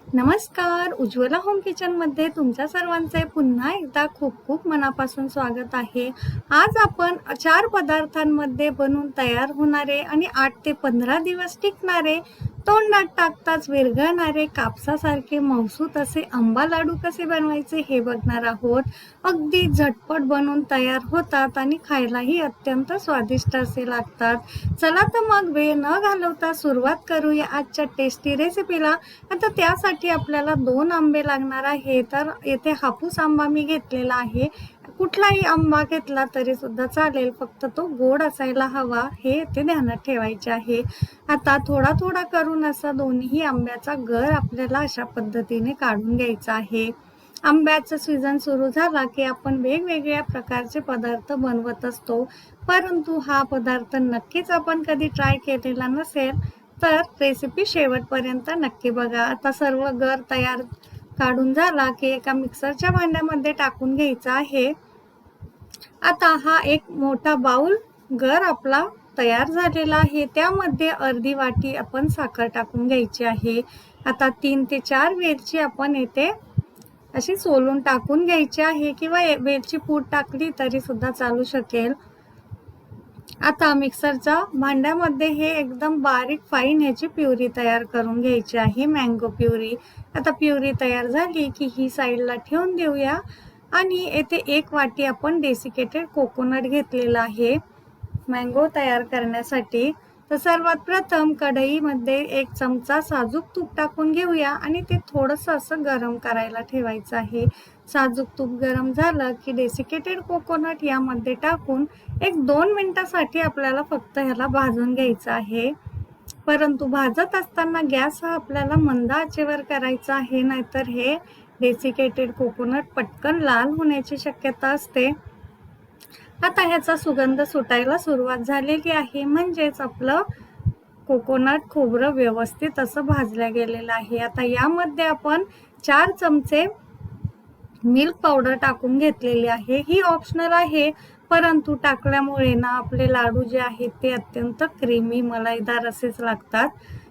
नमस्कार. उज्ज्वला होम किचनमध्ये तुमच्या सर्वांचे पुन्हा एकदा खूप खूप मनापासून स्वागत आहे. आज आपण 4 पदार्थांमध्ये बनून तयार होणारे आणि 8 ते 15 दिवस टिकणारे, तोंडात टाकताच विरघळणारे, कापसासारखे मऊसूत असे आंबा लाडू कसे बनवायचे हे बघणार आहोत. अगदी झटपट बनून तयार होतात आणि खायलाही अत्यंत स्वादिष्ट असे लागतात. चला तर मग वेळ न घालवता सुरुवात करूया आजच्या टेस्टी रेसिपीला. आता त्यासाठी आपल्याला 2 आंबे लागणार आहे. तर येथे हापूस आंबा मी घेतलेला आहे. कुठलाही आंबा घेतला तरी सुद्धा चालेल, फक्त तो गोड असायला हवा हे येथे ध्यानात ठेवायचे आहे. आता थोडा थोडा करून असा दोन्ही आंब्याचा गर आपल्याला अशा पद्धतीने काढून घ्यायचा आहे. आंब्याचा सीझन सुरू झाला की आपण वेगवेगळ्या प्रकारचे पदार्थ बनवत असतो, परंतु हा पदार्थ नक्कीच आपण कधी ट्राय केलेला नसेल तर रेसिपी शेवटपर्यंत नक्की बघा. आता सर्व गर तयार काढून झाला की एका मिक्सरच्या भांड्यामध्ये टाकून घ्यायचा आहे. आता हा एक मोठा बाउल गर आपला तयार झालेला आहे. त्यामध्ये अर्धी वाटी आपण साखर टाकून घ्यायची आहे. आता 3 ते 4 वेलची आपण येथे अशी सोलून टाकून घ्यायची आहे, किंवा वेलची पूड टाकली तरी सुद्धा चालू शकेल. आता मिक्सरच्या भांड्यामध्ये हे एकदम बारीक फाईन ह्याची प्युरी तयार करून घ्यायची आहे, मँगो प्युरी. आता प्युरी तयार झाली की ही साईडला ठेवून देऊया. आणि येथे 1 वाटी आपण डेसिकेटेड कोकोनट घेतलेला आहे मँगो तयार करण्यासाठी. तर सर्वात प्रथम कढईमध्ये 1 चमचा साजूक तूप टाकून घेऊया आणि ते थोडंसं असं गरम करायला ठेवायचं आहे. साजूक तूप गरम झालं की डेसिकेटेड कोकोनट यामध्ये टाकून 1-2 मिनिटासाठी आपल्याला फक्त ह्याला भाजून घ्यायचं आहे. परंतु भाजत असताना गॅस हा आपल्याला मंद आचेवर करायचा आहे, नाहीतर हे डेसिकेटेड कोकोनट पटकन लाल होण्याची शक्यता असते. आता ह्याचा सुगंध सुटायला सुरुवात झालेली आहे, म्हणजेच आपलं कोकोनट खोबरं व्यवस्थित असं भाजलं गेलेलं आहे. आता यामध्ये आपण 4 चमचे मिल्क पावडर टाकून घेतलेली आहे. ही ऑप्शनल आहे, परंतु टाकल्यामुळे ना आपले लाडू जे आहेत ते अत्यंत क्रीमी मलाईदार असेच लागतात.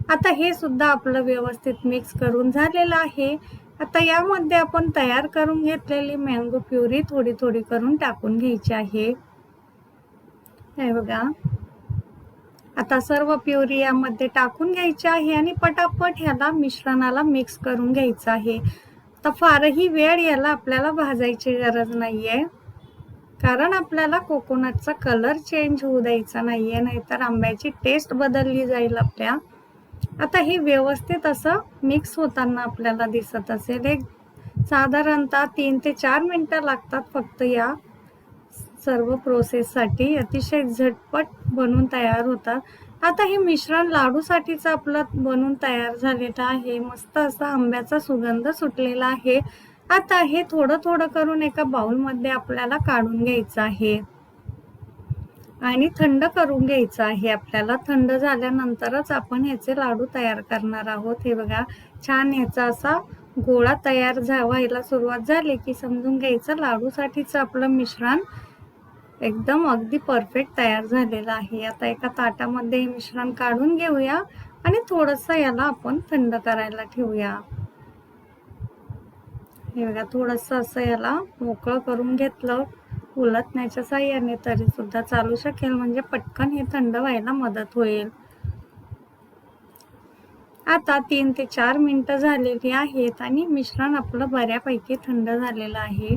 आता हे सुद्धा आपलं व्यवस्थित मिक्स करून झालेलं आहे. आता यामध्ये आपण तयार करून घेतलेली मँगो प्युरी थोडी थोडी करून टाकून घ्यायची आहे. हे बघा, आता सर्व प्युरी यामध्ये टाकून घ्यायची आहे आणि पटापट ह्याला मिश्रणाला मिक्स करून घ्यायचं आहे. तर फारही वेळ याला आपल्याला भाजायची गरज नाहीये, कारण आपल्याला कोकोनटचा कलर चेंज होऊ द्यायचा नाहीये, नाहीतर आंब्याची टेस्ट बदलली जाईल आपल्या. आता हे व्यवस्थित असं मिक्स होताना आपल्याला दिसत असेल. एक साधारणतः 3 ते 4 मिनिटं लागतात फक्त या सर्व प्रोसेससाठी. अतिशय झटपट बनून तयार होतात. आता हे मिश्रण लाडूसाठीच आपलं बनून तयार झालेलं आहे. मस्त असा आंब्याचा सुगंध सुटलेला आहे. आता हे थोडं थोडं करून एका बाउलमध्ये आपल्याला काढून घ्यायचं आहे आणि थंड करून घ्यायचं आहे. आपल्याला थंड झाल्यानंतरच आपण ह्याचे लाडू तयार करणार आहोत. हे बघा, छान ह्याचा असा गोळा तयार व्हायला सुरुवात झाली की समजून घ्यायचं लाडूसाठीचं आपलं मिश्रण एकदम अगदी परफेक्ट तयार झालेलं आहे. आता एका ताटामध्ये हे मिश्रण काढून घेऊया आणि थोडंसं याला आपण थंड करायला ठेवूया. हे बघा, थोडंसं असं याला मोकळं करून घेतलं उलटण्याच्या साहाय्याने तरी सुद्धा चालू शकेल, म्हणजे पटकन हे थंड व्हायला मदत होईल. आता 3 ते 4 मिनिटं झालेली आहेत आणि मिश्रण आपलं बऱ्यापैकी थंड झालेलं आहे.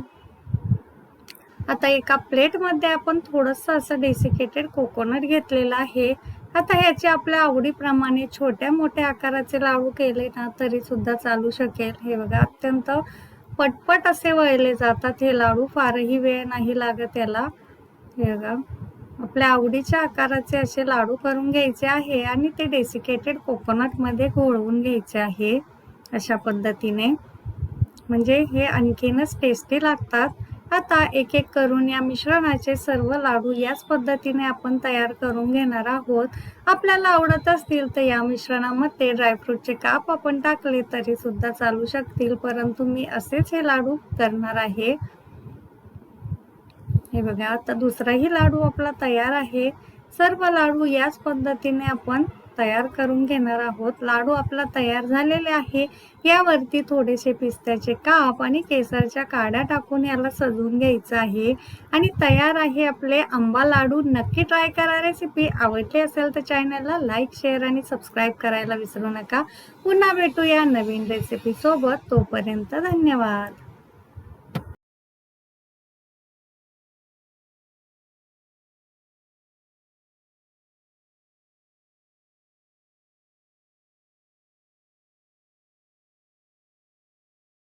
आता एका प्लेटमध्ये आपण थोडंसं असं डेसिकेटेड कोकोनट घेतलेलं आहे. आता ह्याचे आपल्या आवडीप्रमाणे छोट्या मोठ्या आकाराचे लाडू केले ना तरी सुद्धा चालू शकेल. हे बघा, अत्यंत पटपट असे वळले जातात हे लाडू, फारही वेळ नाही लागत याला. हे बघा, आपल्या आवडीच्या आकाराचे असे लाडू करून घ्यायचे आहे आणि ते डेसिकेटेड कोकोनटमध्ये घोळवून घ्यायचे आहे अशा पद्धतीने, म्हणजे हे आणखीनच टेस्टी लागतात. आता एक एक करून या मिश्रणाचे सर्व लाडू याच पद्धतीने आपण तयार करून घेणार आहोत. आपल्याला आवडत असतील तर या मिश्रणामध्ये ड्रायफ्रूटचे काप आपण टाकले तरी सुद्धा चालू शकतील, परंतु मी असेच हे लाडू करणार आहे. हे बघा, आता दुसराही लाडू आपला तयार आहे. सर्व लाडू याच पद्धतीने आपण तयार करून घेणार आहोत. लाडू आपला तयार झालेले आहे. यावरती थोडेसे पिस्त्याचे काप आणि केसरच्या काड्या टाकून याला सजवून घ्यायचं आहे आणि तयार आहे आपले आंबा लाडू. नक्की ट्राय करा रेसिपी. आवडली असेल तर चॅनलला लाईक, शेअर आणि सबस्क्राईब करायला विसरू नका. पुन्हा भेटूया नवीन रेसिपी सोबत. तोपर्यंत धन्यवाद.